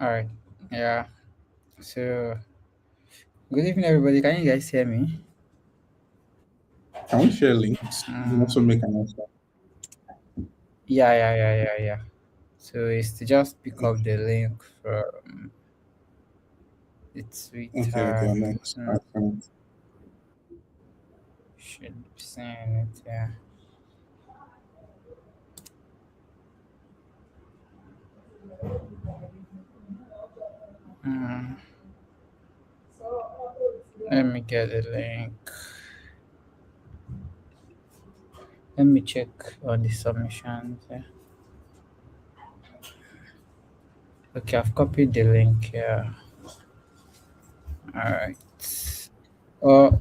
All right. Yeah. So, good evening, everybody. Can you guys hear me? Can we share links? You can also Mm, make an answer. yeah. So it's to just pick up Okay, the link from the okay, Twitter. I'm next. Should be seeing it. Yeah. Mm, let me get the link. Let me check on the submissions. Yeah. Okay, I've copied the link here. All right. Oh,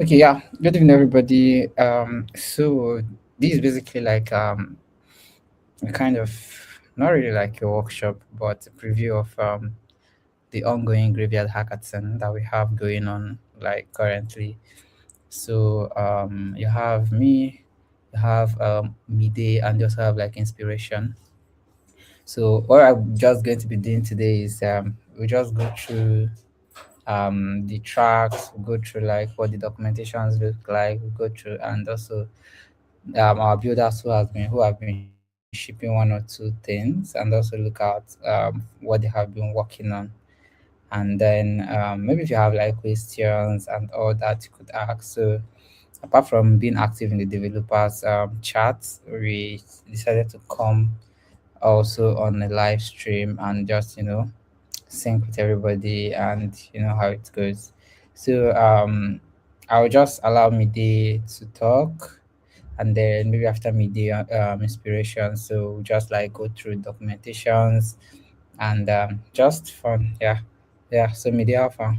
okay. Yeah. Good evening, everybody. So this is basically like a kind of not really like a workshop, but a preview of the ongoing graveyard hackathon that we have going on like currently. So you have me, you have midday, and you also have like inspiration. So what I'm just going to be doing today is we just go through the tracks, we go through like what the documentations look like, we go through and also our builders who have been shipping one or two things, and also look at what they have been working on. And then maybe if you have like questions and all that, you could ask. So apart from being active in the developers chat, we decided to come also on a live stream and just sync with everybody and you know how it goes. So I'll just allow Midi to talk, and then maybe after Midi inspiration, so we'll just like go through documentations and just fun. Yeah. So Midi alpha.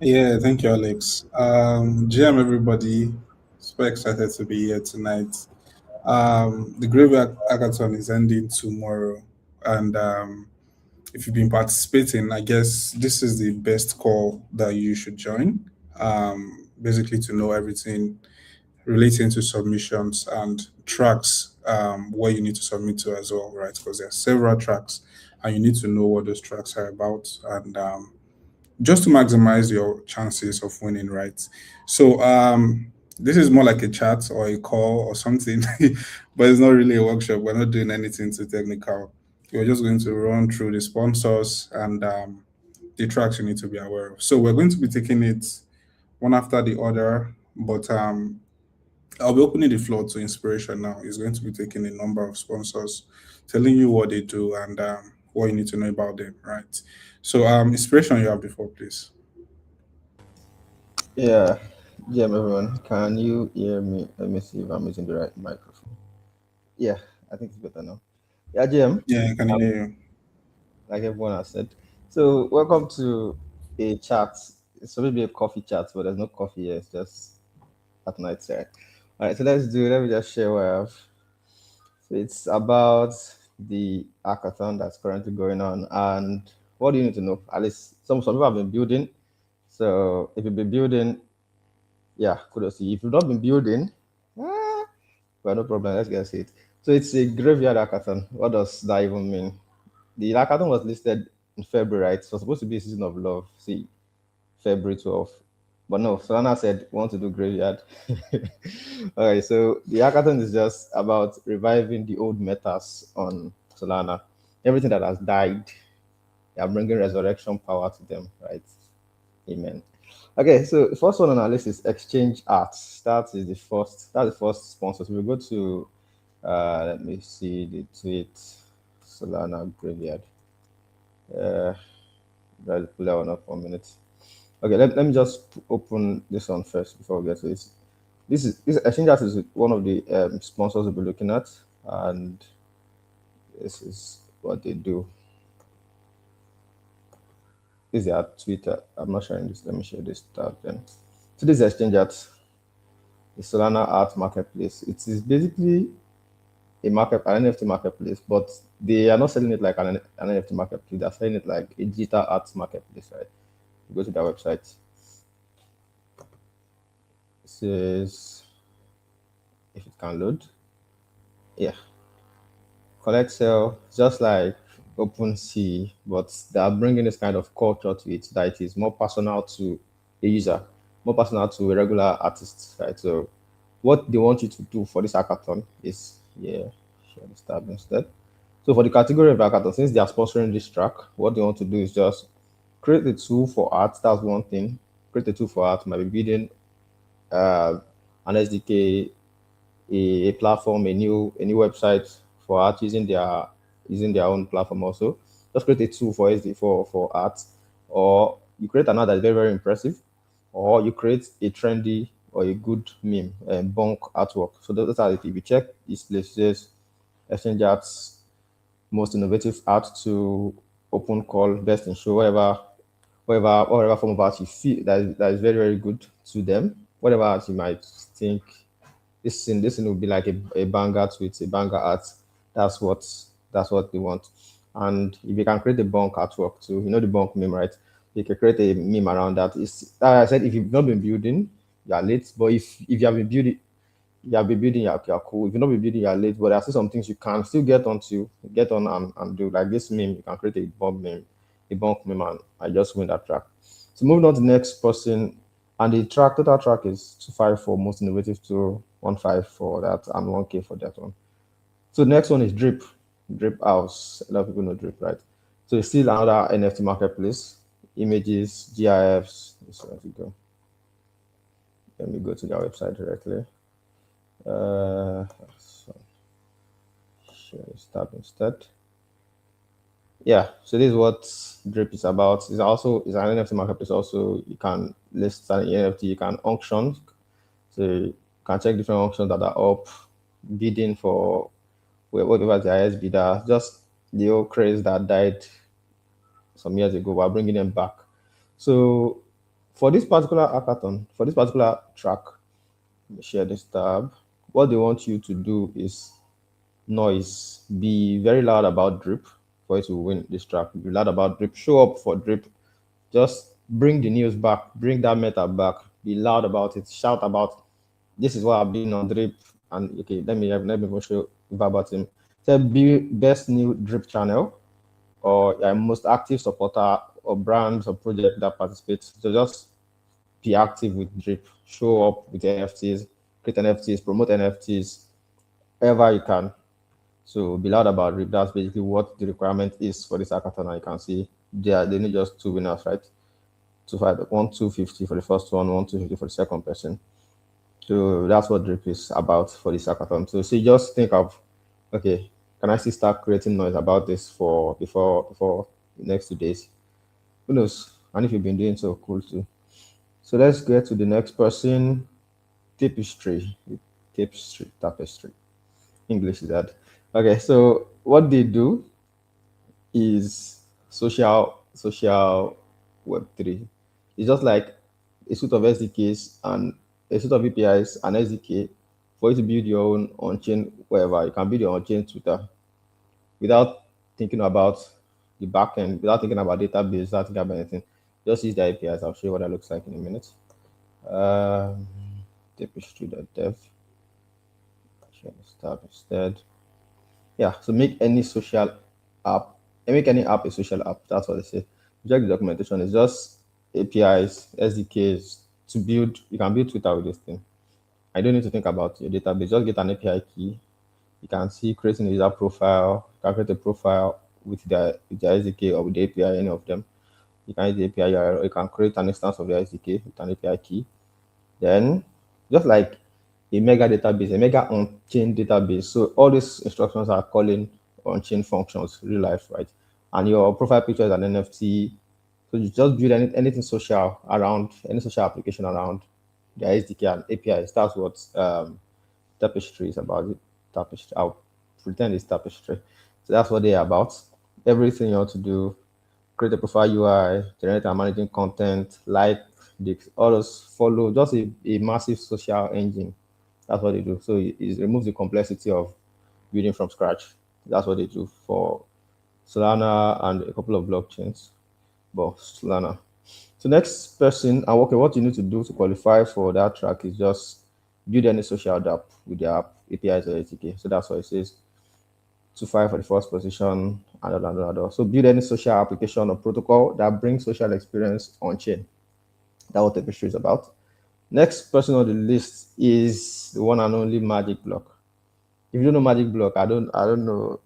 Yeah, thank you, Alex. GM, everybody. Super excited to be here tonight. The Graveyard Hackathon is ending tomorrow, and if you've been participating, I guess this is the best call that you should join. Basically, to know everything relating to submissions and tracks where you need to submit to as well, right? Because there are several tracks, and you need to know what those tracks are about, and just to maximize your chances of winning, right? So this is more like a chat or a call or something, but it's not really a workshop. We're not doing anything too technical. We're just going to run through the sponsors and the tracks you need to be aware of. So we're going to be taking it one after the other, but I'll be opening the floor to inspiration now. He's going to be taking a number of sponsors, telling you what they do and what you need to know about them, right? So, inspiration, you have the floor, please. Yeah, Jim, everyone, can you hear me? Let me see if I'm using the right microphone. Yeah, I think it's better now. Yeah, Jim, Yeah, I can hear you. like everyone has said. So, welcome to a chat. It's supposed to be a coffee chat, but there's no coffee here. It's just at night, sir. All right, so let me just share what I have. So, it's about the hackathon that's currently going on. And what do you need to know? At least some people have been building. So, if you've been building, yeah, kudos to you. If you've not been building, ah, well, no problem. Let's get it. So it's a graveyard hackathon. What does that even mean? The hackathon was listed in February, right? So it's supposed to be a season of love. See, February 12th. But no, Solana said we want to do graveyard. Okay, so the hackathon is just about reviving the old metas on Solana. Everything that has died, they are bringing resurrection power to them, right? Amen. Okay, so the first one on our list is Exchange Arts. That's the first sponsor. So we go to let me see the tweet. Solana Graveyard. Uh let's pull that one up for a minute. Okay, let me just open this one first before we get to this. This Exchange Arts is one of the sponsors we'll be looking at, and this is what they do. This is their Twitter. I'm not sharing this. Let me share this tab then. So this is Exchange Arts, the Solana Art Marketplace. It is basically an NFT marketplace, but they are not selling it like an NFT marketplace. They're selling it like a digital arts marketplace, right? You go to their website. It says if it can load. Yeah. Collect sell, just like OpenSea, but they are bringing this kind of culture to it that it is more personal to a user, more personal to a regular artist, right? So, what they want you to do for this hackathon is, yeah, share this tab instead. So, for the category of hackathon, since they are sponsoring this track, what they want to do is just create a tool for art. That's one thing. Create a tool for art, maybe building uh, an SDK, a platform, a new website for art using their own platform also. Just create a tool for SD for art, or you create another that's very very impressive, or you create a trendy or a good meme bunk artwork. So those are if you check these places, exchange arts, most innovative art to open call, best in show, whatever form of art you feel that is very very good to them. Whatever art you might think this thing will be like a banger tweet, a banger art. That's what that's what they want. And if you can create a bunk artwork too, the bunk meme, right? You can create a meme around that. It's like I said, if you've not been building, you're late. But if you have been building, you're cool. If you've not been building, you're late. But there are still some things you can still get on and do. Like this meme, you can create a bunk meme, and I just win that track. So moving on to the next person, and the total track is 2.5 for most innovative to 1.5 for that and 1K for that one. So the next one is Drip House. A lot of people know Drip, right? So it's still another NFT marketplace. Images, GIFs. So let me go to their website directly. So share this tab instead. Yeah, so this is what Drip is about. It's an NFT marketplace. Also, you can list an NFT. You can auction. So you can check different auctions that are up, bidding for whatever the highest bidder. Just the old craze that died some years ago. We're bringing them back. So for this particular hackathon, for this particular track, let me share this tab. What they want you to do is noise. Be very loud about Drip for you to win this track. Be loud about Drip. Show up for Drip. Just bring the news back. Bring that meta back. Be loud about it. Shout about this is what I've been on Drip. And okay, let me even show verbatim. So be best new Drip channel or most active supporter or brands or project that participates. So just be active with Drip. Show up with NFTs, create NFTs, promote NFTs, wherever you can. So be loud about Drip. That's basically what the requirement is for this hackathon. And you can see they need just two winners, right? 250 for the first one, 250 for the second person. So that's what Drip is about for this hackathon. So see, just think of, okay, can I still start creating noise about this for before the next 2 days? Who knows? And if you've been doing so, cool too. So let's get to the next person. Tapestry, tapestry. English is that. Okay, so what they do is social Web3. It's just like a suite of SDKs and a suite of APIs and SDK for you to build your own on-chain wherever. You can build your on-chain Twitter without thinking about the backend, without thinking about database, without thinking about anything. Just use the APIs. I'll show you what that looks like in a minute. Um, Tapestry.dev. Share this tab instead. Yeah, so make any social app, make any app a social app. That's what they say. Check the documentation. It's just APIs, SDKs to build. You can build Twitter with this thing. I don't need to think about your database. Just get an API key. You can see creating a user profile. You can create a profile with the SDK or with the API, any of them. You can use the API URL, or you can create an instance of the SDK with an API key. Then, just like a mega database, a mega on-chain database. So all these instructions are calling on-chain functions, real life, right? And your profile picture is an NFT. So you just build anything social around any social application around the SDK and APIs. That's what Tapestry is about. Tapestry. I'll pretend it's Tapestry. So that's what they're about. Everything you want to do, create a profile UI, generate and managing content, like all those follow, just a massive social engine. That's what they do. So it removes the complexity of building from scratch. That's what they do for Solana and a couple of blockchains, but Solana. So next person, and okay, what you need to do to qualify for that track is just build any social app with the app APIs or ATK. So that's what it says. To fight for the first position, and. So build any social application or protocol that brings social experience on chain. That's what the picture is about. Next person on the list is the one and only Magic Block. If you don't know Magic Block, I don't know,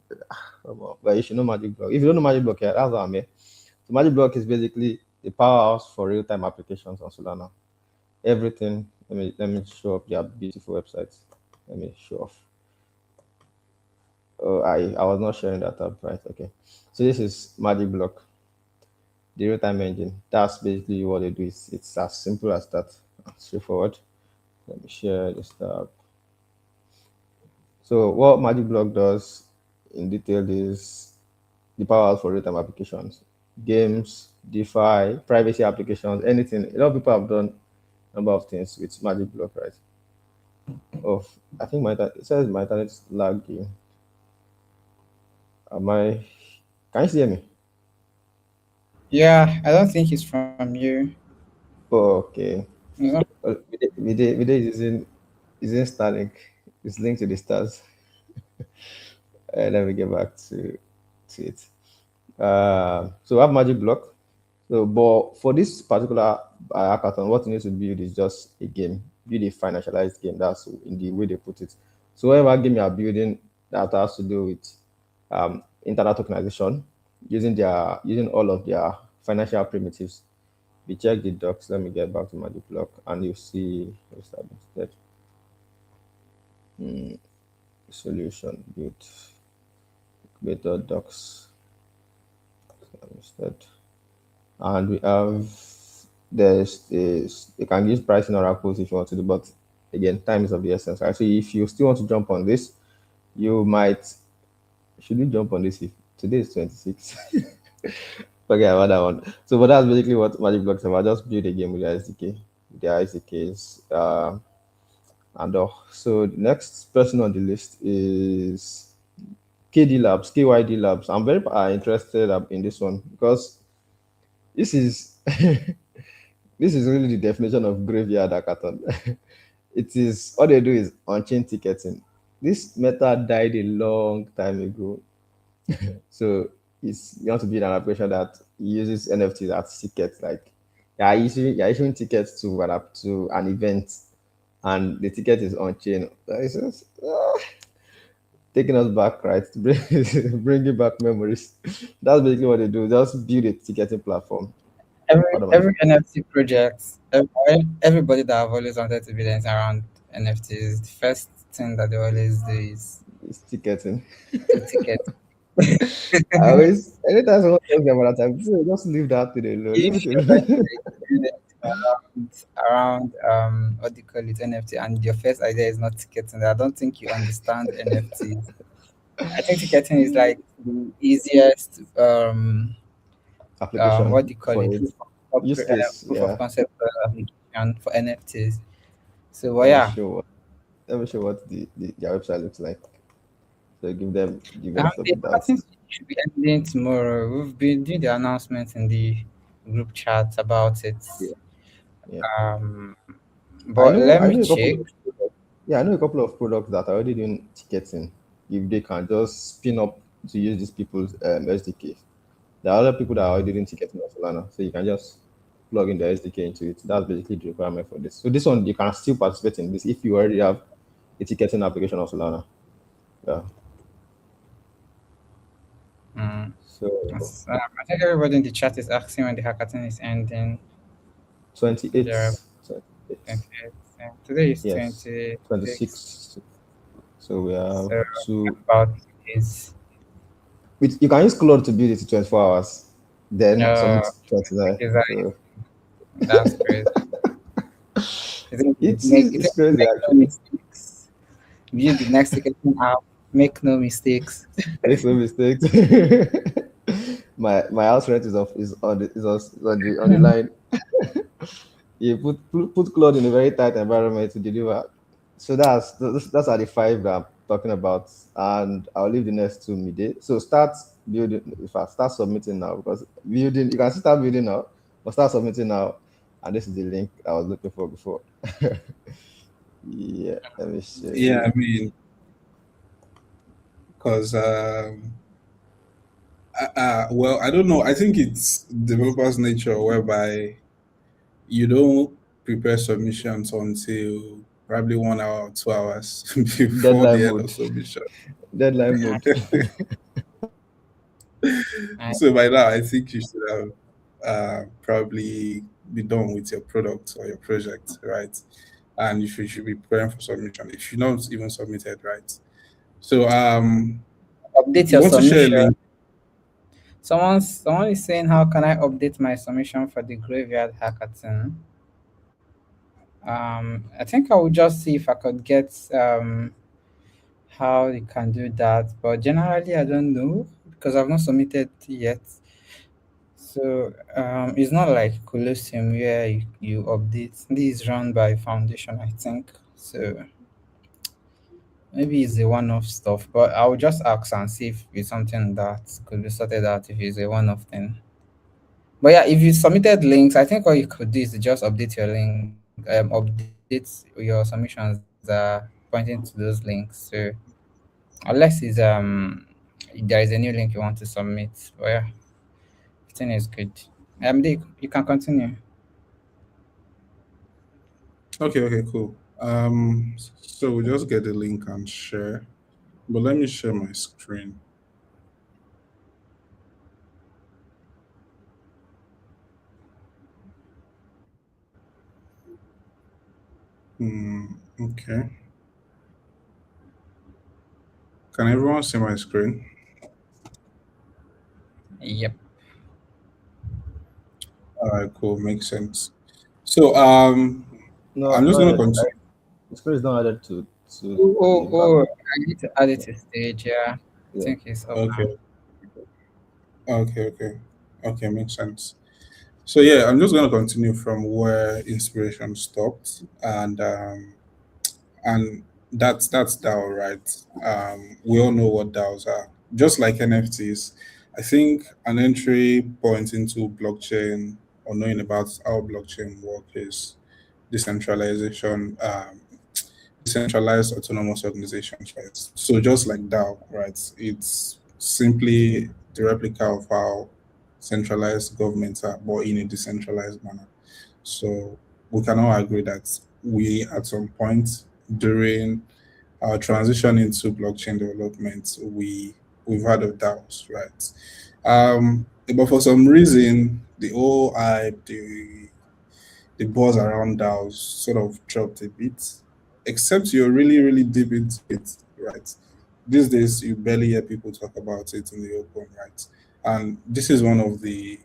but you should know Magic Block. If you don't know Magic Block, yeah, that's what I mean. So Magic Block is basically the powerhouse for real-time applications on Solana. Everything. Let me show up their beautiful websites. Let me show off. Oh, I was not sharing that up, right? Okay. So this is Magic Block, the real-time engine. That's basically what they do. It's as simple as that. Straightforward. Let me share this tab. So what Magic Block does in detail is the power for real-time applications, games, DeFi, privacy applications, anything. A lot of people have done a number of things with Magic Block, right? Oh, I think it says my internet's lagging. Am I? Can you hear me? Yeah, I don't think it's from you. Oh, okay. It's not. Well, Vijay is using Starlink. It's linked to the stars. Let me get back to it. So we have Magic Block. So, but for this particular hackathon, what you need to build is just a game, build a financialized game. That's in the way they put it. So, whatever game you are building that has to do with internet tokenization, using all of their financial primitives. We check the docs. Let me get back to Magic Block, and you see what's that instead. Solution build better docs instead. And we have there's this you can use pricing oracles if you want to do, but again, time is of the essence, right? So if you still want to jump on this, you might should we jump on this if today is 26. Forget about that one. So but that's basically what Magic Blocks about. Just build a game with the SDK. The SDKs. And so the next person on the list is KD Labs, KYD Labs. I'm very interested in this one because this is this is really the definition of graveyard hackathon. It is all they do is on-chain ticketing. This method died a long time ago. So it's you want to build an application that uses NFTs as tickets. Like you're issuing tickets to an event, and the ticket is on chain. It's just, taking us back, right? Bringing back memories. That's basically what they do. Just build a ticketing platform. Every Pardon my every NFT project, everybody that have always wanted to be there around NFTs, the first thing that they always do is it's ticketing. to ticket. I always anytime someone tells me about that, time, just leave that to the alone. You Leave it sure that alone. you do anything around what do you call it, NFT, and your first idea is not ticketing? I don't think you understand NFTs. I think ticketing is like the easiest what Application do you call for it, it. Use case, proof of yeah. concept application for NFTs. So well, Let me yeah. show what let me show what their website looks like. So give them the benefit of The the doubt. hackathon should be ending tomorrow. We've been doing the announcement in the group chat about it. Yeah, yeah. Um, I but know let I me know a couple check. of products. Yeah, I know a couple of products that are already doing ticketing. If they can just spin up to use these people's SDK. There are other people that are already doing ticketing on Solana, so you can just plug in the SDK into it. That's basically the requirement for this. So this one you can still participate in this if you already have a ticketing application on Solana. Yeah. Mm, So I think everybody in the chat is asking when the hackathon is ending. There are 28, 28. 28. Today is Yes, 26. 26. So we have So two. about is You can use Claude to build it to 24 hours, then submit think 29. is that So that's crazy. You think you it's think crazy make no actually. mistakes? View the next ticketing app. Make no mistakes. Make no mistakes. My house rent is on the line. You put Claude in a very tight environment to deliver. So that's are the five talking about, and I'll leave the next two midday. So start building. If I start submitting now, because building, you can start building now, but start submitting now. And this is the link I was looking for before. Yeah, let me show Yeah, you. I mean, because well, I don't know. I think it's developers' nature whereby you don't prepare submissions until probably 1 hour or 2 hours before the Deadline end of mode. submission. Deadline I, mode. I, So by now, I think you should have probably be done with your product or your project, right? And you should be preparing for submission. If you're not even submitted, right? So update you your want to share a submission. link? Someone is saying, how can I update my submission for the graveyard hackathon? I think I will just see if I could get how you can do that. But generally, I don't know because I've not submitted yet. So it's not like Colosseum where you update. This is run by Foundation, I think. So maybe it's a one-off stuff. But I'll just ask and see if it's something that could be sorted out if it's a one-off thing. But yeah, if you submitted links, I think all you could do is to just update your link, update your submissions that are pointing to those links. So unless it's there is a new link you want to submit. But yeah, everything is good. You can continue. Okay, cool. So we'll just get the link and share. But let me share my screen. Okay. Can everyone see my screen? Yep. All right, cool. Makes sense. So No, I'm just not gonna yet. continue. The screen is not added to Oh, the oh, back. oh, I need to add it to stage. Yeah, I Yeah. think it's up now. Okay, okay. Makes sense. So yeah, I'm just gonna continue from where inspiration stopped, and that's DAO, right? We all know what DAOs are. Just like NFTs, I think an entry point into blockchain or knowing about how blockchain work is decentralization, decentralized autonomous organizations, right? So just like DAO, right? It's simply the replica of how centralized governments are, but in a decentralized manner. So we can all agree that we, at some point during our transition into blockchain development, we've heard of DAOs, right? But for some reason, the whole hype, the buzz around DAOs sort of dropped a bit, except you're really, really deep into it, right? These days, you barely hear people talk about it in the open, right? And this is one of the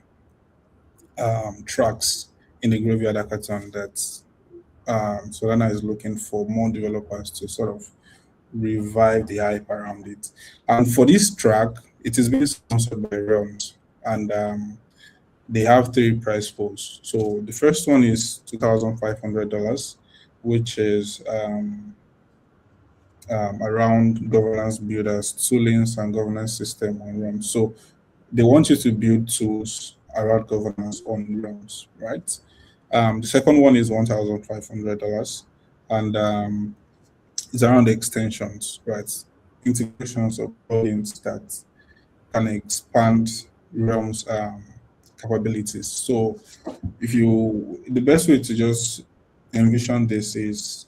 tracks in the Graveyard Hackathon that Solana is looking for more developers to sort of revive the hype around it. And for this track, it is being sponsored by Realms, and they have three prize pools. So the first one is $2,500, which is around governance builders, toolings, and governance system on Realms. So they want you to build tools around governance on Realms, right? The second one is $1,500, and it's around the extensions, right? Integrations of plugins that can expand Realms capabilities. So the best way to just envision this is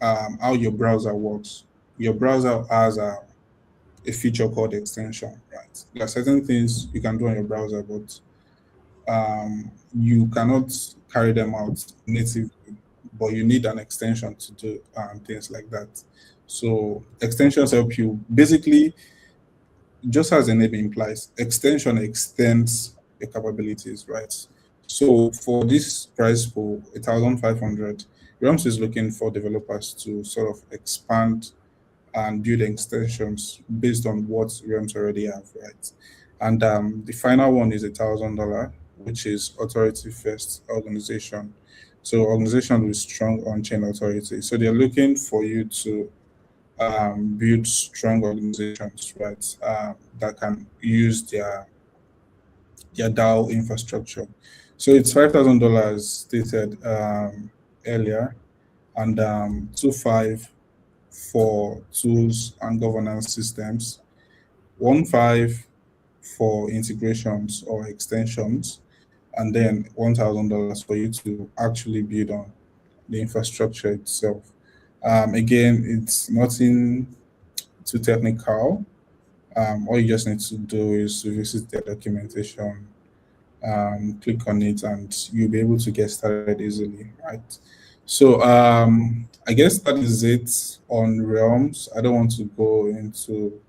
how your browser works. Your browser has a feature called extension, right? There are certain things you can do on your browser, but you cannot carry them out natively, but you need an extension to do things like that. So extensions help you basically, just as the name implies, extension extends your capabilities, right? So for this price pool, 1,500, Realms is looking for developers to sort of expand and build extensions based on what Realms already have, right? And the final one is $1,000, which is authority first organization. So organization with strong on-chain authority. So they're looking for you to build strong organizations, right, that can use their DAO infrastructure. So it's $5,000 stated earlier, and 2.5 for tools and governance systems, 1.5 for integrations or extensions, and then $1,000 for you to actually build on the infrastructure itself. Again, it's nothing too technical. All you just need to do is to visit their documentation, click on it, and you'll be able to get started easily, right? So I guess that is it on Realms. I don't want to go into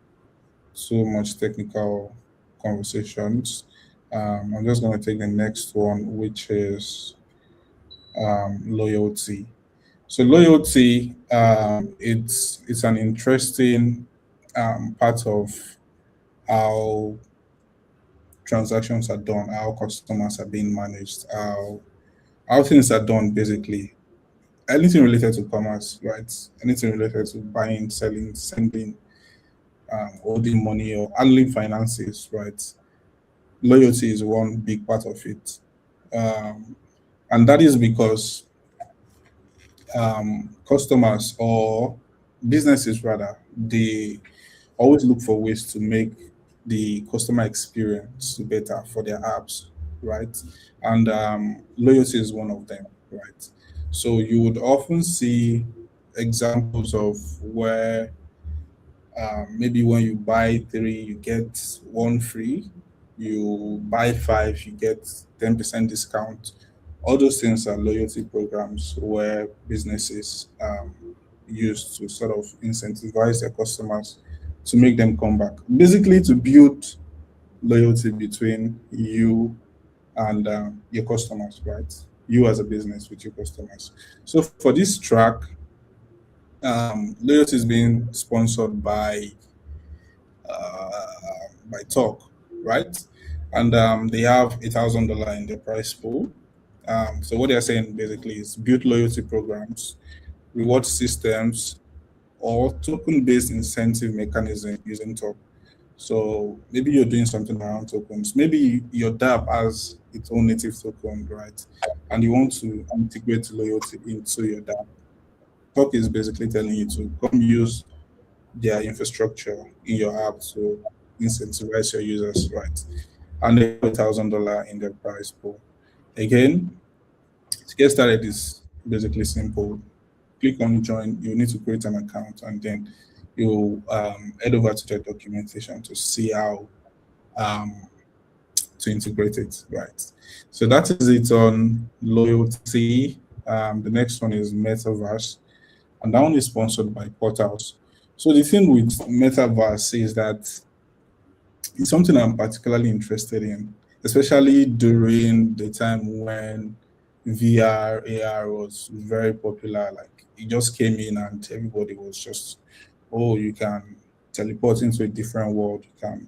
too much technical conversations. I'm just going to take the next one, which is loyalty. So loyalty, it's an interesting part of how transactions are done, how customers are being managed, how things are done basically. Anything related to commerce, right? Anything related to buying, selling, sending, holding money, or handling finances, right? Loyalty is one big part of it. Um, and that is because customers or businesses rather, they always look for ways to make the customer experience better for their apps, right? And loyalty is one of them, right? So you would often see examples of where maybe when you buy three, you get one free. You buy five, you get 10% discount. All those things are loyalty programs where businesses use to sort of incentivize their customers to make them come back. Basically, to build loyalty between you and your customers, right? You as a business with your customers. So for this track, loyalty is being sponsored by Talk, right? And they have $1,000 in their price pool. So what they're saying basically is build loyalty programs, reward systems, or token-based incentive mechanism using Talk. So maybe you're doing something around tokens. Maybe your DApp has its own native token, right? And you want to integrate loyalty into your DApp. Talk is basically telling you to come use their infrastructure in your app to incentivize your users, right? And they have $1,000 in their price pool. Again, to get started is basically simple. Click on join. You need to create an account, and then you head over to the documentation to see how um, to integrate it, right? So that is it on loyalty. The next one is metaverse, and that one is sponsored by Portals. So the thing with metaverse is that it's something I'm particularly interested in, especially during the time when VR, AR was very popular. Like it just came in and everybody was just, oh, you can teleport into a different world. You can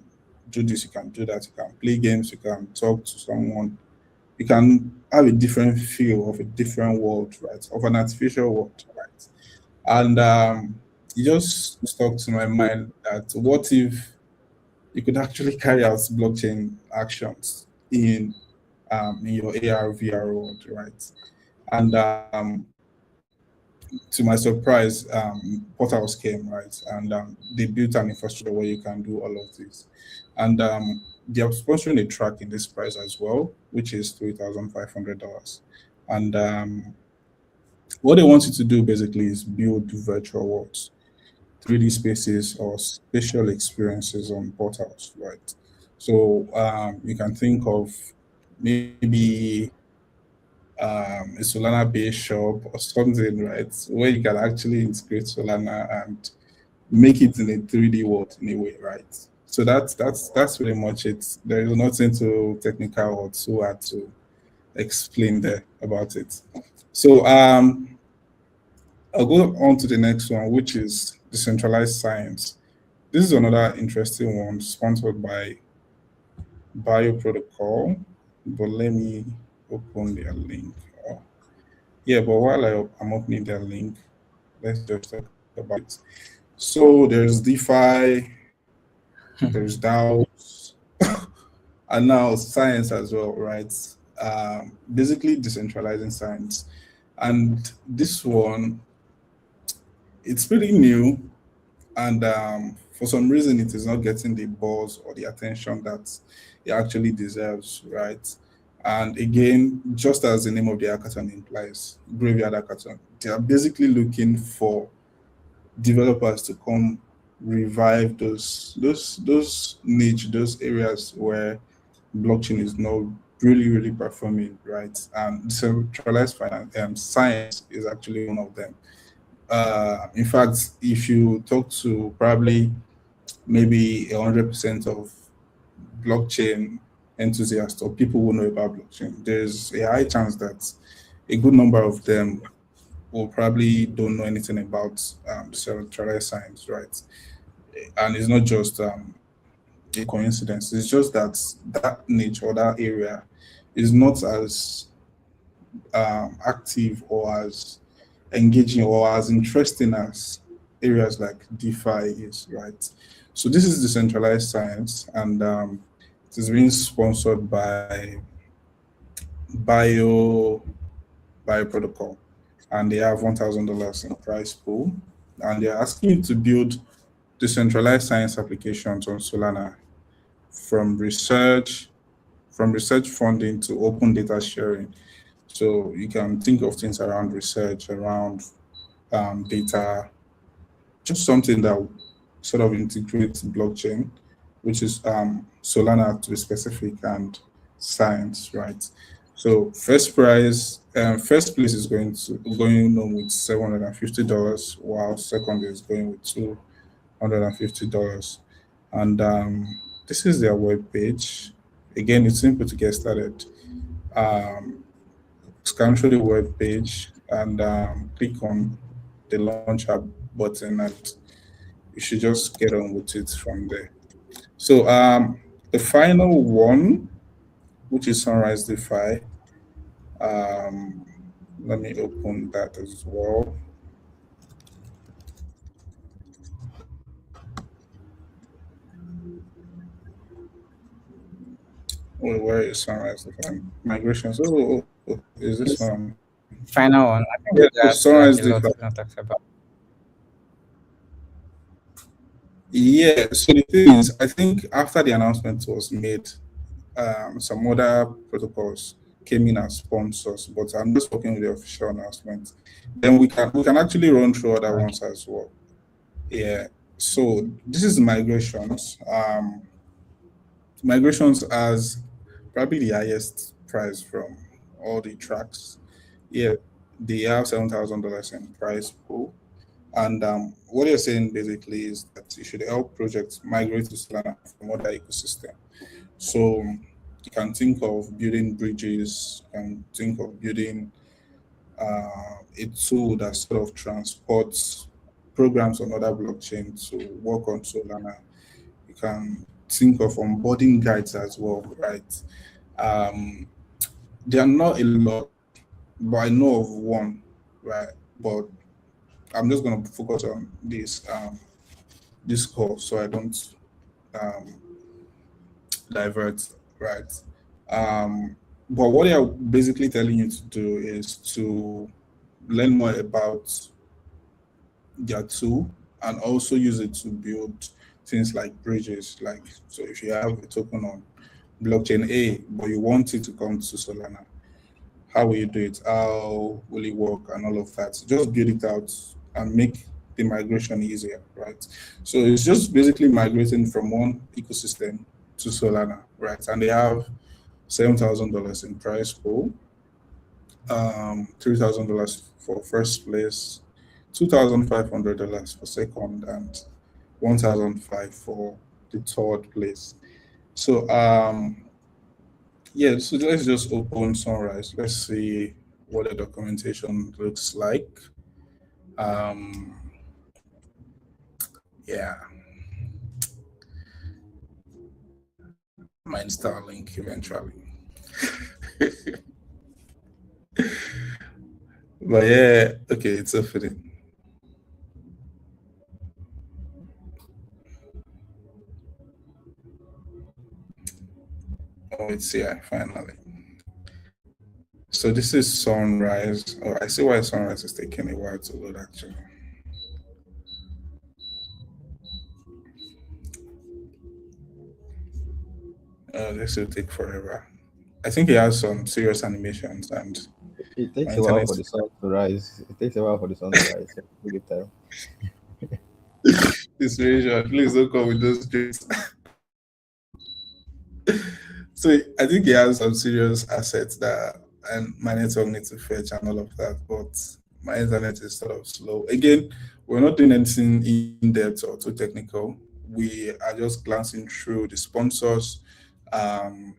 do this, you can do that, you can play games, you can talk to someone, you can have a different feel of a different world, right? Of an artificial world, right? And it just stuck to my mind that what if you could actually carry out blockchain actions in your AR VR world, right? And to my surprise, Portals came, right, and they built an infrastructure where you can do all of this, and they are sponsoring a track in this price as well, which is $3,500, and what they want you to do basically is build virtual worlds, 3D spaces or spatial experiences on portals, right? So you can think of maybe a Solana based shop or something, right? Where you can actually integrate Solana and make it in a 3D world in a way, right? So that's pretty much it. There is nothing too technical or too hard to explain there about it. So I'll go on to the next one, which is decentralized science. This is another interesting one sponsored by Bio Protocol. But let me open their link. Oh, yeah, but while I'm opening their link, let's just talk about it. So there's DeFi, there's DAOs, and now science as well, right? Basically decentralizing science. And this one, it's pretty new, and for some reason, it is not getting the buzz or the attention that it actually deserves, right? And again, just as the name of the hackathon implies, graveyard hackathon, they are basically looking for developers to come revive those niche, those areas where blockchain is not really performing, right? And decentralized finance science is actually one of them. In fact, if you talk to probably maybe 100% of blockchain enthusiasts or people who know about blockchain, there's a high chance that a good number of them will probably don't know anything about decentralized science, right? And it's not just a coincidence. It's just that that niche or that area is not as active or as engaging or as interesting as areas like DeFi is, right? So this is decentralized science, and it is being sponsored by Bio Bio Protocol, and they have $1,000 in prize pool, and they're asking you to build decentralized science applications on Solana from research from research funding to open data sharing. So you can think of things around research, around data, just something that sort of integrates blockchain, which is Solana to be specific, and science, right? So first place is going on with $750, while second is going with $250, and this is their web page. Again, it's simple to get started. Um, Scan through the web page and click on the launch app button, and you should just get on with it from there. So the final one, which is Sunrise DeFi, um, let me open that as well. Where is Sunrise DeFi? Migrations. Is this one? This final one, I Yeah, think so that's Sunrise like a DeFi. lot we've not talked about. Yeah, so the thing is, I think after the announcement was made, some other protocols came in as sponsors, but I'm just working with the official announcement. Then we can actually run through other Okay. ones as well. Yeah. So this is migrations. Migrations has probably the highest price from all the tracks. Yeah, they have $7,000 in price pool. And what you're saying basically is that you should help projects migrate to Solana from other ecosystem. So you can think of building bridges, you can think of building a tool that sort of transports programs on other blockchain to work on Solana. You can think of onboarding guides as well, right? Um, there are not a lot, but I know of one, right? But I'm just going to focus on this call so I don't um, divert, right? But what they are basically telling you to do is to learn more about their tool and also use it to build things like bridges. Like, so if you have a token on blockchain A, but you want it to come to Solana, how will you do it? How will it work and all of that? Just build it out and make the migration easier, right? So it's just basically migrating from one ecosystem to Solana, right? And they have $7,000 in prize pool, $3,000 for first place, $2,500 for second, and 1,005 for the third place. So yeah, so let's just open Sunrise. Let's see what the documentation looks like. Um, yeah, I might install a link eventually. But yeah, okay, it's opening. Oh, it's here finally. So this is sunrise. Oh, I see why sunrise is taking a while to load actually. This will take forever. I think he has some serious animations and It my takes a while internet for the sun to rise. It takes a while for the sun to rise. So give it time. is very short. Please don't come with those jokes. So I think he has some serious assets that and my network needs to fetch and all of that, but my internet is sort of slow. Again, we're not doing anything in depth or too technical. We are just glancing through the sponsors, um,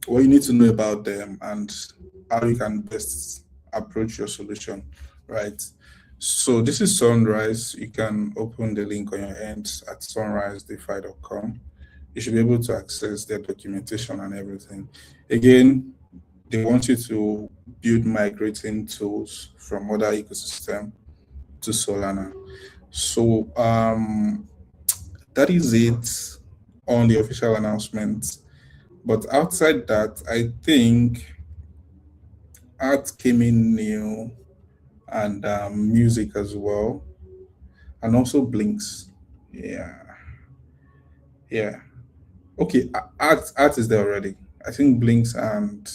what you need to know about them, and how you can best approach your solution, right? So this is Sunrise. You can open the link on your end at sunrisedefi.com. You should be able to access their documentation and everything. Again, they want you to build migrating tools from other ecosystem to Solana. So that is it on the official announcement. But outside that, I think art came in new and music as well, and also Blinks. Yeah, yeah. Okay, art is there already. I think Blinks and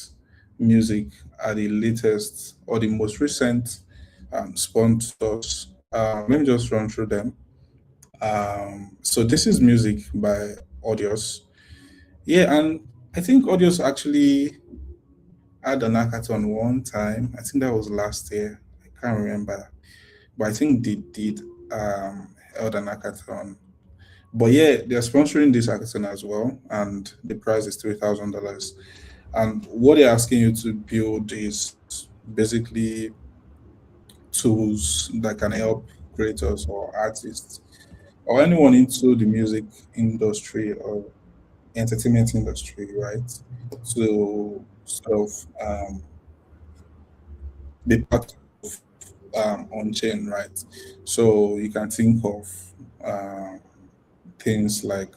music are the latest or the most recent sponsors. Let me just run through them. So this is music by Audios. Yeah, and I think Audios actually had an hackathon one time. I think that was last year. I can't remember, but I think they did held an hackathon. But yeah, they're sponsoring this hackathon as well, and the price is $3,000. And what they're asking you to build is basically tools that can help creators or artists or anyone into the music industry or entertainment industry, right? To sort of be part of on chain, right? So you can think of um, things like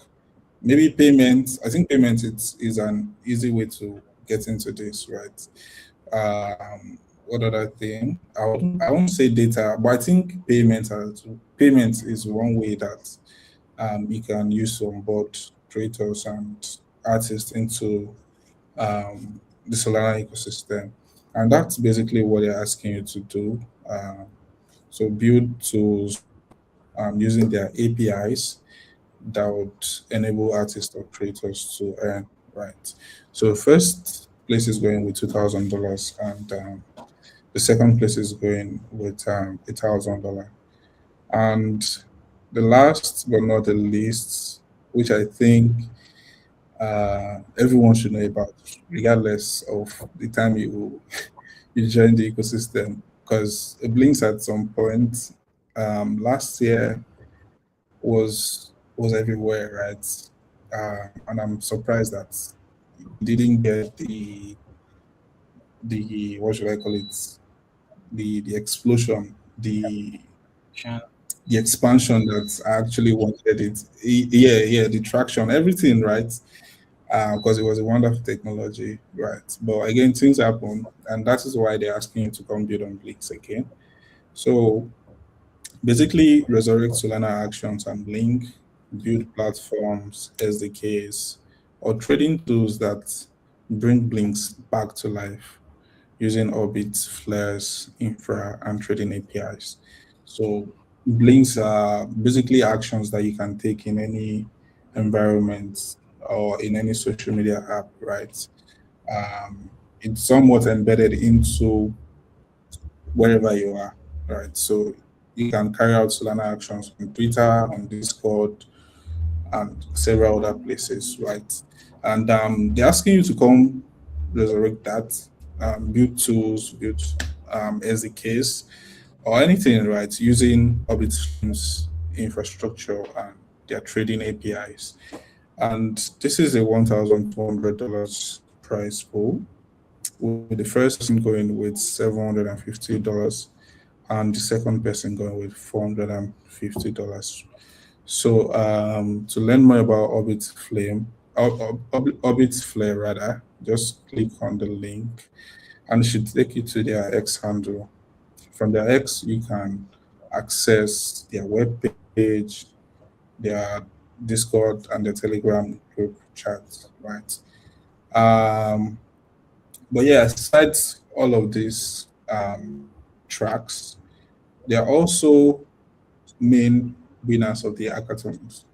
maybe payments. I think payment is an easy way to get into this, right? What other thing? I won't say data, but I think payment is one way that you can use to onboard creators and artists into the Solana ecosystem, and that's basically what they're asking you to do. So build tools using their APIs that would enable artists or creators to earn, right? So first place is going with $2,000, and the second place is going with $1,000, and the last but not the least, which I think everyone should know about, regardless of the time you join the ecosystem, because it blinks at some point. Last year was everywhere, right? And I'm surprised that we didn't get the what should I call it, the explosion, the expansion that I actually wanted it. Yeah, yeah, the traction, everything, right? Because it was a wonderful technology, right? But again, things happen, and that is why they're asking you to come build on Blinks again. So basically, resurrect Solana actions and Blink, build platforms, SDKs, or trading tools that bring Blinks back to life using Orbit, Flares, Infra, and trading APIs. So Blinks are basically actions that you can take in any environment or in any social media app, right? It's somewhat embedded into wherever you are, right? So you can carry out Solana actions on Twitter, on Discord, and several other places, right? And they're asking you to come resurrect that, build tools, build SDKs, or anything, right, using Orbit Flames infrastructure and their trading APIs. And this is a $1,200 price pool, with the first person going with $750 and the second person going with $450. So to learn more about Orbit Flare rather. Just click on the link, and it should take you to their X handle. From their X, you can access their web page, their Discord, and their Telegram group chat. Right. Um, but yeah, aside all of these tracks, they are also main winners of the hackathons,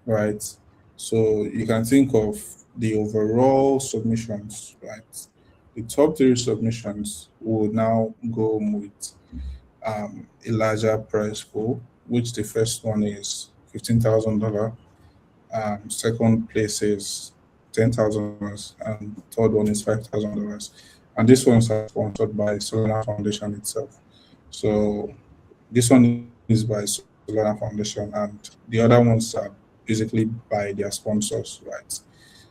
right? So you can think of the overall submissions, right? The top three submissions will now go with a larger prize pool, which the first one is $15,000, second place is $10,000, and third one is $5,000. And these ones are sponsored by Solana Foundation itself. So this one is by Solana Foundation, and the other ones are basically by their sponsors, right?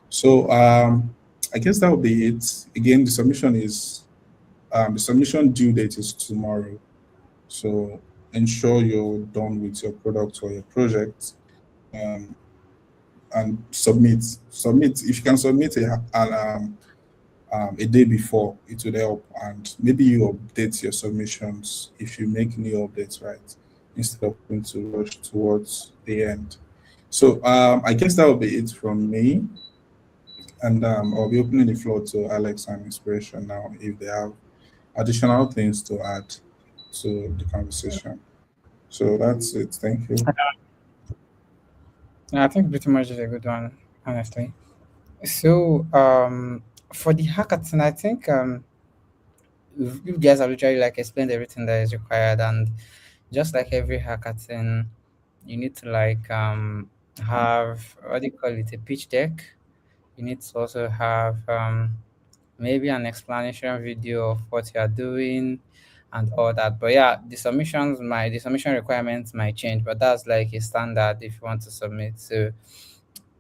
So I guess that would be it. Again, the submission due date is tomorrow. So ensure you're done with your product or your project, um, and submit. Submit. If you can submit a day before, it would help. And maybe you update your submissions if you make new updates, right? Instead of having to rush towards the end. So I guess that will be it from me. And I'll be opening the floor to Alex and Inspiration now if they have additional things to add to the conversation. So that's it. Thank you. Yeah, I think pretty much is a good one, honestly. So, for the hackathon, I think you guys have literally like explained everything that is required, and just like every hackathon, you need to like have, what do you call it, a pitch deck. You need to also have maybe an explanation video of what you are doing and all that. But yeah, the submission requirements might change, but that's like a standard if you want to submit. So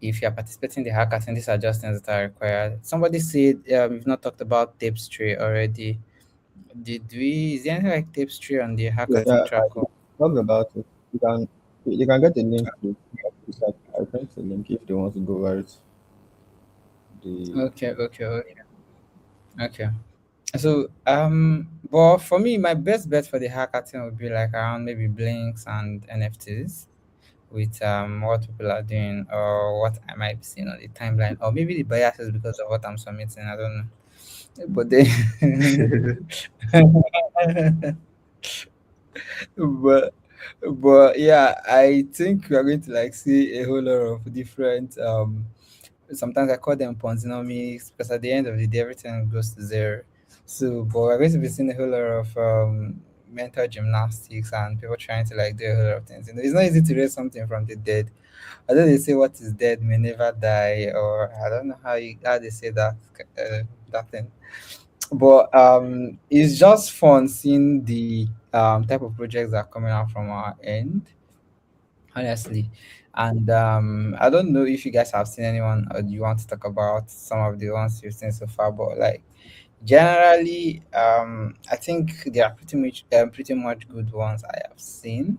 if you're participating in the hackathon, these are just things that are required. Somebody said we've not talked about tapestry already. Did we? Is there anything like tapestry on the hackathon Yeah, track? I talked about it. You can get the link to it's like I sent the link if they want to go over it. The Okay, okay, okay, okay. So, but for me, my best bet for the hackathon would be like around maybe blinks and NFTs with what people are doing or what I might be seeing on the timeline, or maybe the biases because of what I'm submitting. I don't know. But then, but yeah, I think we are going to like see a whole lot of different sometimes I call them Ponzinomics because at the end of the day everything goes to zero. So but we're going to be seeing a whole lot of mental gymnastics and people trying to like do a whole lot of things. You know, it's not easy to raise something from the dead. Although they say what is dead may never die, or I don't know how they say that thing. But it's just fun seeing the type of projects that are coming out from our end, honestly. And I don't know if you guys have seen anyone or you want to talk about some of the ones you've seen so far, but like generally, I think they are pretty much good ones I have seen.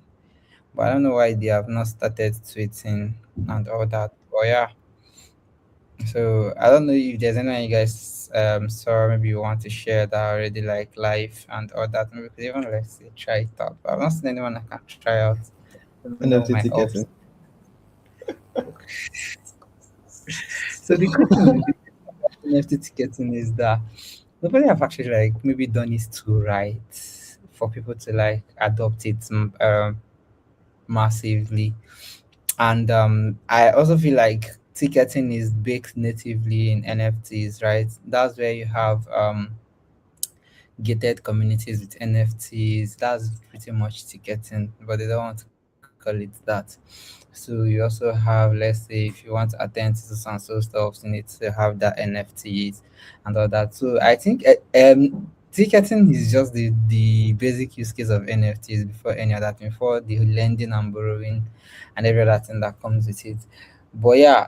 But I don't know why they have not started tweeting and all that. But yeah, so I don't know if there's anyone you guys saw. Maybe you want to share that already, like live and all that. Maybe we could even like say try it out. But I've not seen anyone I can try out. Even though NFT my ops. ticketing. So the good thing with the NFT ticketing is that nobody have actually like maybe done it too right for people to like adopt it massively. And I also feel like ticketing is baked natively in NFTs, right? That's where you have gated communities with NFTs. That's pretty much ticketing, but they don't want to call it that. So you also have, let's say, if you want to attend to some so stuff, you need to have that NFTs and all that. So I think ticketing is just the basic use case of NFTs before any other thing, before the lending and borrowing and every other thing that comes with it. But yeah,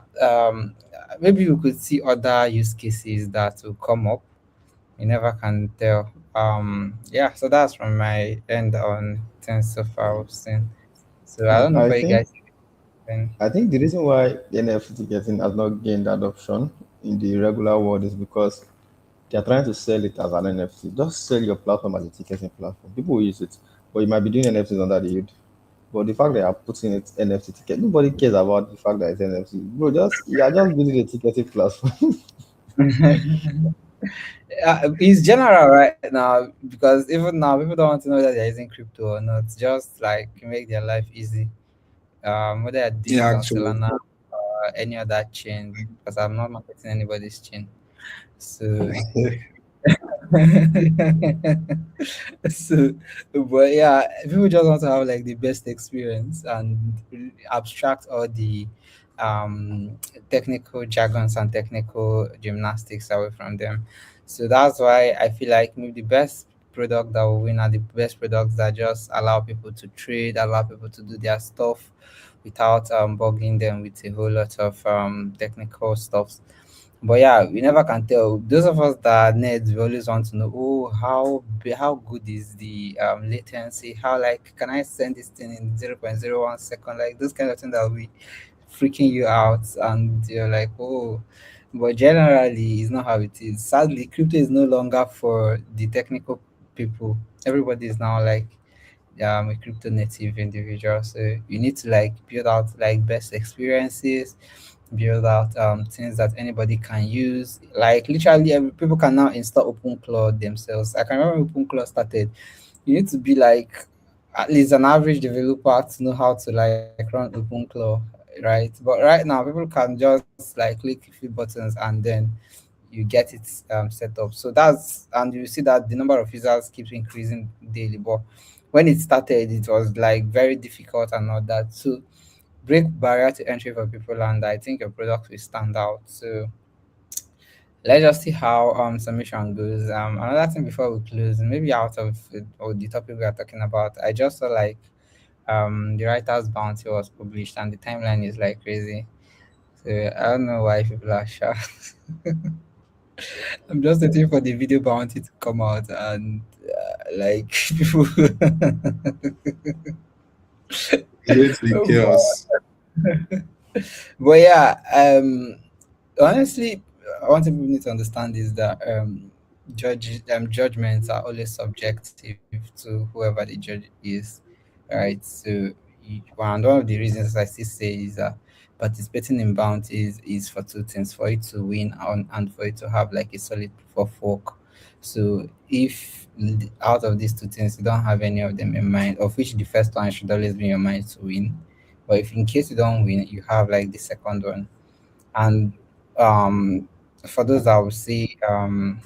maybe we could see other use cases that will come up. You never can tell. Yeah, so that's from my end on things so far we've seen. So I don't know I for you think guys. I think the reason why the NFT ticketing has not gained adoption in the regular world is because they are trying to sell it as an NFT. Just sell your platform as a ticketing platform. People will use it, but you might be doing NFTs under the hood. But the fact that you are putting it NFT ticket, nobody cares about the fact that it's NFT. Bro, just you are just building a ticketing platform. It's general right now because even now people don't want to know that they're using crypto or not. Just like make their life easy. Whether you're doing Yeah, it on actually. Solana or any other chain, because I'm not marketing anybody's chain. So so, but yeah, people just want to have like the best experience and abstract all the um technical jargons and technical gymnastics away from them. So that's why I feel like maybe the best product that will win are the best products that just allow people to trade, allow people to do their stuff without bugging them with a whole lot of technical stuff. But yeah, we never can tell. Those of us that are nerds, we always want to know, oh, how good is the latency? How like can I send this thing in 0.01 second? Like those kind of things that will be freaking you out, and you're like, oh. But generally, it's not how it is. Sadly, crypto is no longer for the technical people. Everybody is now like a crypto native individual. So you need to like build out like best experiences, build out things that anybody can use. Like literally, people can now install OpenClaw themselves. I can remember when OpenClaw started. You need to be like at least an average developer to know how to like run OpenClaw, right? But right now, people can just like click a few buttons and then you get it set up. So that's and you see that the number of users keeps increasing daily. But when it started, it was like very difficult and all that. So break barrier to entry for people, and I think your product will stand out. So let's just see how submission goes. Another thing before we close, maybe out of or the topic we are talking about, I just saw like the writer's bounty was published and the timeline is like crazy. So I don't know why people are shocked. I'm just waiting for the video bounty to come out and like people. It's going to be chaos. But yeah, honestly, one thing people need to understand is that judgments are always subjective to whoever the judge is, right? So, and one of the reasons I still say is that participating in bounties is for two things: for it to win and for it to have like a solid proof of work. So, if out of these two things you don't have any of them in mind, of which the first one should always be in your mind to win, but if in case you don't win, you have like the second one. And um, for those that will see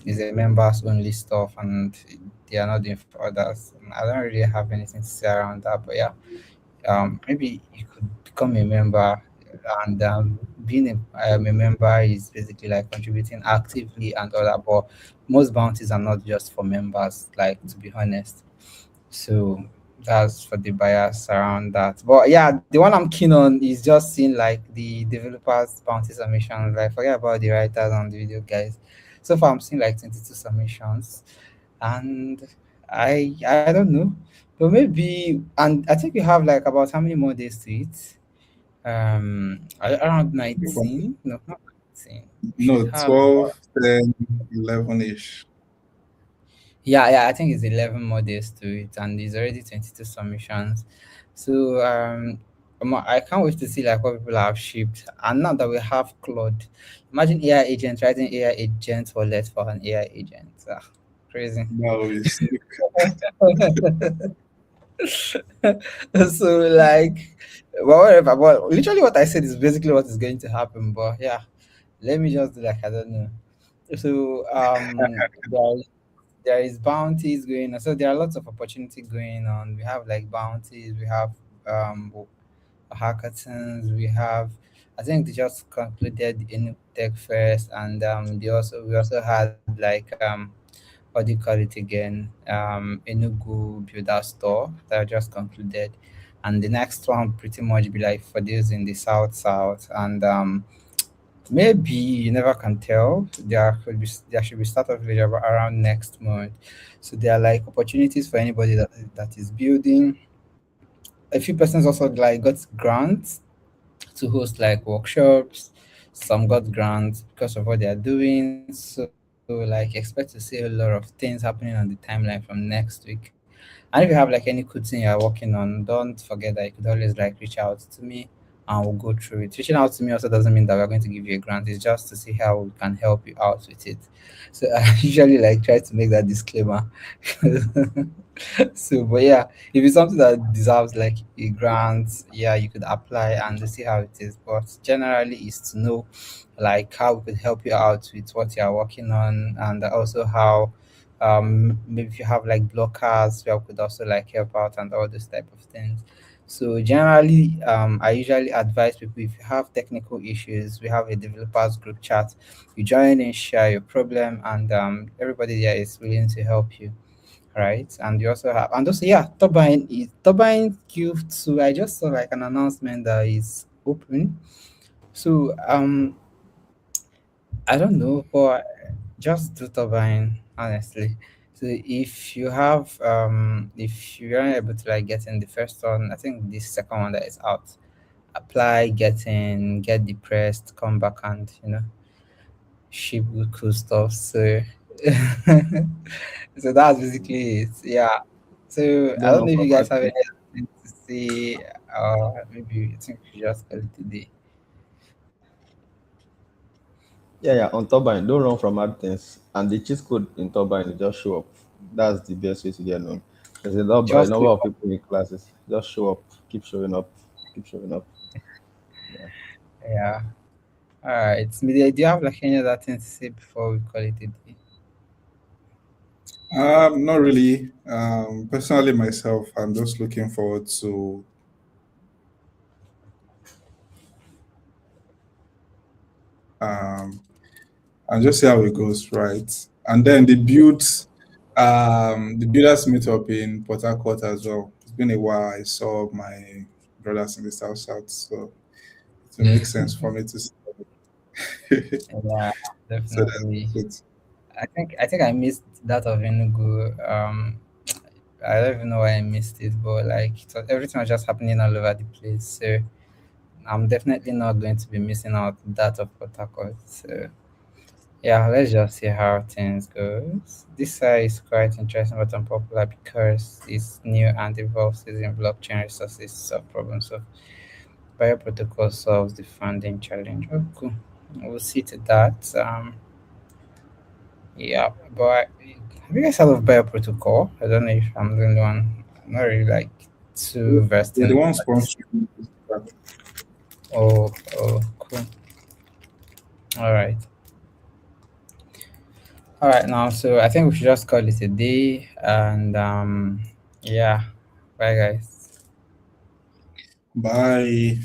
is a members only stuff and they are not doing for others. I don't really have anything to say around that, but yeah, maybe you could become a member and being a member is basically like contributing actively and all that, but most bounties are not just for members, like to be honest. So that's for the bias around that. But yeah, the one I'm keen on is just seeing like the developers bounty submissions. Like forget about the writers and the video guys. So far I'm seeing like 22 submissions, and I don't know, but maybe, and I think we have like about how many more days to it? Around 19. No, not 19. We should No, have 12, 10, 11 ish. yeah, I think it's 11 more days to it, and there's already 22 submissions. So I can't wait to see like what people have shipped. And now that we have Claude, imagine AI agent writing AI agent for let for an AI agent. Crazy. That will be sick. So like, well, whatever. But literally, what I said is basically what is going to happen. But yeah, let me just do like I don't know. So there is bounties going on. So there are lots of opportunity going on. We have like bounties, we have hackathons, we have I think they just concluded in Tech Fest, and we also had like what do you call it again? Enugu Builder Store that just concluded. And the next one pretty much be like for those in the south, and maybe you never can tell. There should be startup village around next month. So there are like opportunities for anybody that is building. A few persons also like got grants to host like workshops. Some got grants because of what they are doing. So like expect to see a lot of things happening on the timeline from next week. And if you have like any cool thing you're working on, don't forget that you could always like reach out to me and we'll go through it. Reaching out to me also doesn't mean that we're going to give you a grant. It's just to see how we can help you out with it. So I usually like try to make that disclaimer. So, but yeah, if it's something that deserves like a grant, yeah, you could apply and see how it is. But generally, is to know like how we could help you out with what you are working on, and also how maybe if you have like blockers, we could also like help out and all those type of things. So generally, I usually advise people if you have technical issues, we have a developers group chat. You join and share your problem, and everybody there is willing to help you, right? And you also have, and also, yeah, Turbine Q2. I just saw like an announcement that is open. So I don't know, but just do Turbine, honestly. So if you're not able to like get in the first one, I think the second one that is out, apply, get in, get depressed, come back and ship good cool stuff. So so that's basically it. Yeah. So I Don't don't run know if from you guys have admin. anything to say, or maybe you think we should just call it today. Yeah, yeah. On Turbine, don't run from hard things. And the cheat code in Turbine is just show up. That's the best way to get known. There's a Just number wake of up. people in classes. Just show up. Keep showing up. Keep showing up. Yeah. Yeah. All right. Media, do you have like any other thing to say before we call it a day? Not really. Personally, myself, I'm just looking forward to um, and just see how it goes, right? And then the builders meet up in Port Harcourt as well. It's been a while. I saw my brothers in the South, so it will make sense for me to see. Yeah, So definitely. that's it. I think I missed that of Enugu. I don't even know why I missed it, but like everything was just happening all over the place. So I'm definitely not going to be missing out that of Port Harcourt. So yeah, let's just see how things goes. This is quite interesting but unpopular because it's new and involves using blockchain resources to solve problems. So bioprotocol solves the funding challenge. Oh, cool. We'll see to that. Yeah, but have you guys heard of bioprotocol? I don't know if I'm the only one. I'm not really like too versed They're in the ones that. sponsoring that. Oh, oh, cool. All right. All right, now, so I think we should just call it a day. And yeah, bye, guys. Bye.